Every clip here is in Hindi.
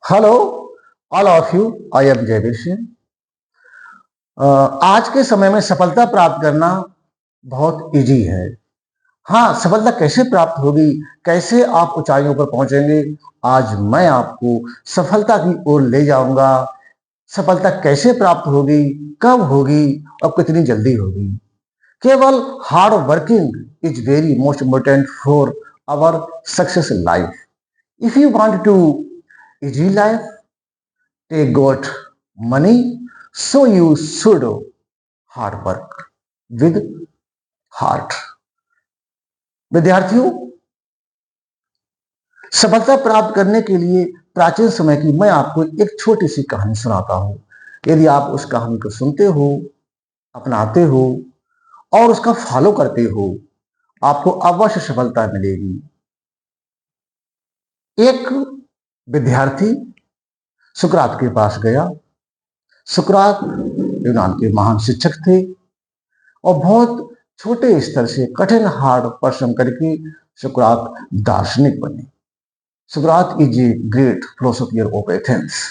Hello all of you. I am Jaiveer Singh. आज के समय में सफलता प्राप्त करना बहुत इजी है। हाँ, सफलता कैसे प्राप्त होगी, कैसे आप ऊंचाइयों पर पहुंचेंगे, आज मैं आपको सफलता की ओर ले जाऊंगा। सफलता कैसे प्राप्त होगी, कब होगी और कितनी जल्दी होगी। केवल hard working is very most important for our success in life. If you want to easy life, they got money, so you should hard work with heart। विद्यार्थियों, सफलता प्राप्त करने के लिए प्राचीन समय की मैं आपको एक छोटी सी कहानी सुनाता हूं। यदि आप उस कहानी को सुनते हो, अपनाते हो और उसका फॉलो करते हो, आपको अवश्य सफलता मिलेगी। एक विद्यार्थी सुकरात के पास गया। सुकरात यूनान के महान शिक्षक थे और बहुत छोटे स्तर से कठिन हार्ड परिश्रम करके सुकरात दार्शनिक बने। सुकरात is a great philosopher of Athens.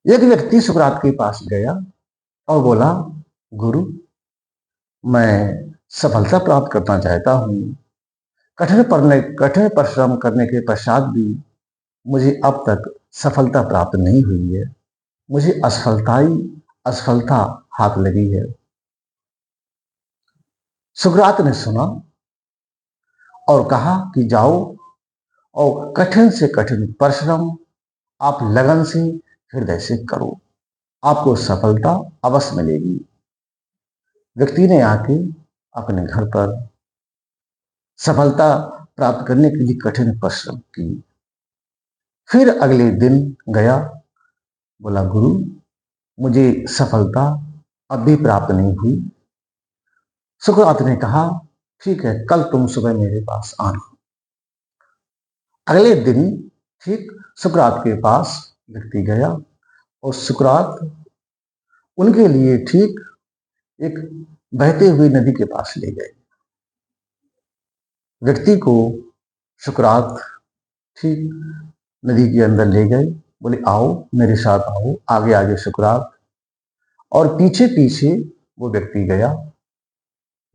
एक व्यक्ति सुकरात के पास गया और बोला, गुरु, मैं सफलता प्राप्त करना चाहता हूं। कठिन परिश्रम करने के पश्चात भी मुझे अब तक सफलता प्राप्त नहीं हुई है। मुझे असफलता हाथ लगी है। सुकरात ने सुना और कहा कि जाओ और कठिन से कठिन परिश्रम आप लगन से, हृदय से करो, आपको सफलता अवश्य मिलेगी। व्यक्ति ने आके अपने घर पर सफलता प्राप्त करने के लिए कठिन परिश्रम की। फिर अगले दिन गया, बोला, गुरु, मुझे सफलता अब भी प्राप्त नहीं हुई। सुकरात ने कहा, ठीक है, कल तुम सुबह मेरे पास आना। अगले दिन ठीक सुकरात के पास व्यक्ति गया और सुकरात उनके लिए ठीक एक बहते हुए नदी के पास ले गए। व्यक्ति को सुकरात ठीक नदी के अंदर ले गए, बोले, आओ मेरे साथ आओ। आगे आगे सुकरात और पीछे पीछे वो व्यक्ति गया।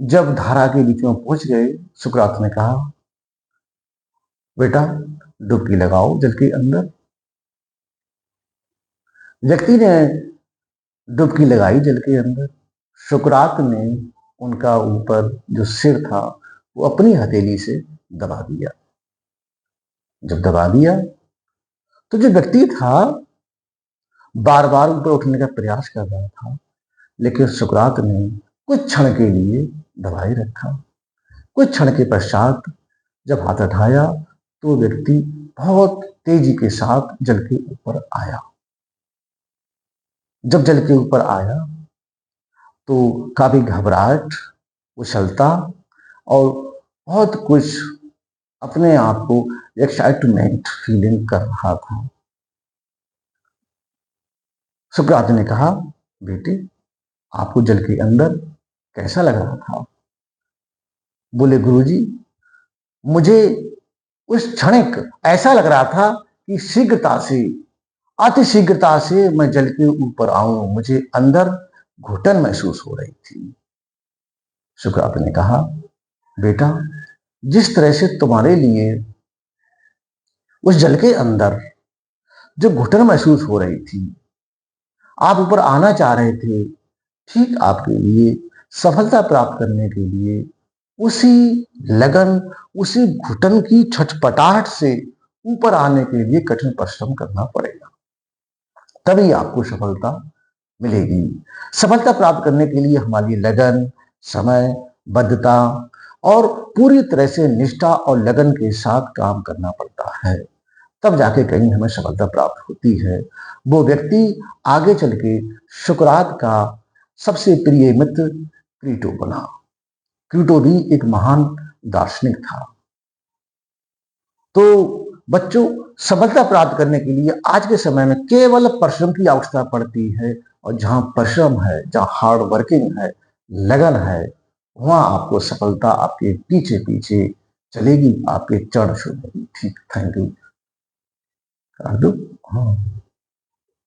जब धारा के बीच में पहुंच गए, सुकरात ने कहा, बेटा डुबकी लगाओ जल के अंदर। व्यक्ति ने डुबकी लगाई जल के अंदर। सुकरात ने उनका ऊपर जो सिर था वो अपनी हथेली से दबा दिया। जब दबा दिया तो जो व्यक्ति था बार बार ऊपर उठने का प्रयास कर रहा था, लेकिन सुकरात ने कुछ क्षण के लिए दबाए रखा। कुछ क्षण के पश्चात जब हाथ उठाया तो व्यक्ति बहुत तेजी के साथ जल के ऊपर आया। जब जल के ऊपर आया तो काफी घबराहट, उछलता और बहुत कुछ अपने आप को एक्साइटमेंट फीलिंग कर रहा था। सुकरात ने कहा, बेटे, आपको जल के अंदर कैसा लग रहा था? बोले, गुरुजी, मुझे उस क्षणिक ऐसा लग रहा था कि शीघ्रता से, अति शीघ्रता से मैं जल के ऊपर आऊं। मुझे अंदर घुटन महसूस हो रही थी। सुकरात ने कहा, बेटा, जिस तरह से तुम्हारे लिए उस जल के अंदर जो घुटन महसूस हो रही थी, आप ऊपर आना चाह रहे थे, ठीक आपके लिए सफलता प्राप्त करने के लिए उसी लगन, उसी घुटन की छटपटाहट से ऊपर आने के लिए कठिन परिश्रम करना पड़ेगा, तभी आपको सफलता मिलेगी। सफलता प्राप्त करने के लिए हमारी लगन, समय, बद्धता और पूरी तरह से निष्ठा और लगन के साथ काम करना पड़ता है, तब जाके कहीं हमें सफलता प्राप्त होती है। वो व्यक्ति आगे चल के सुकरात का सबसे प्रिय मित्र क्रीटो बना। क्रीटो भी एक महान दार्शनिक था। तो बच्चों, सफलता प्राप्त करने के लिए आज के समय में केवल परिश्रम की आवश्यकता पड़ती है, और जहां परिश्रम है, जहां हार्ड वर्किंग है, लगन है, वहां आपको सफलता आपके पीछे पीछे चलेगी, आपके चरण छूलेगी। ठीक, थैंक यू। अर्जुन, हाँ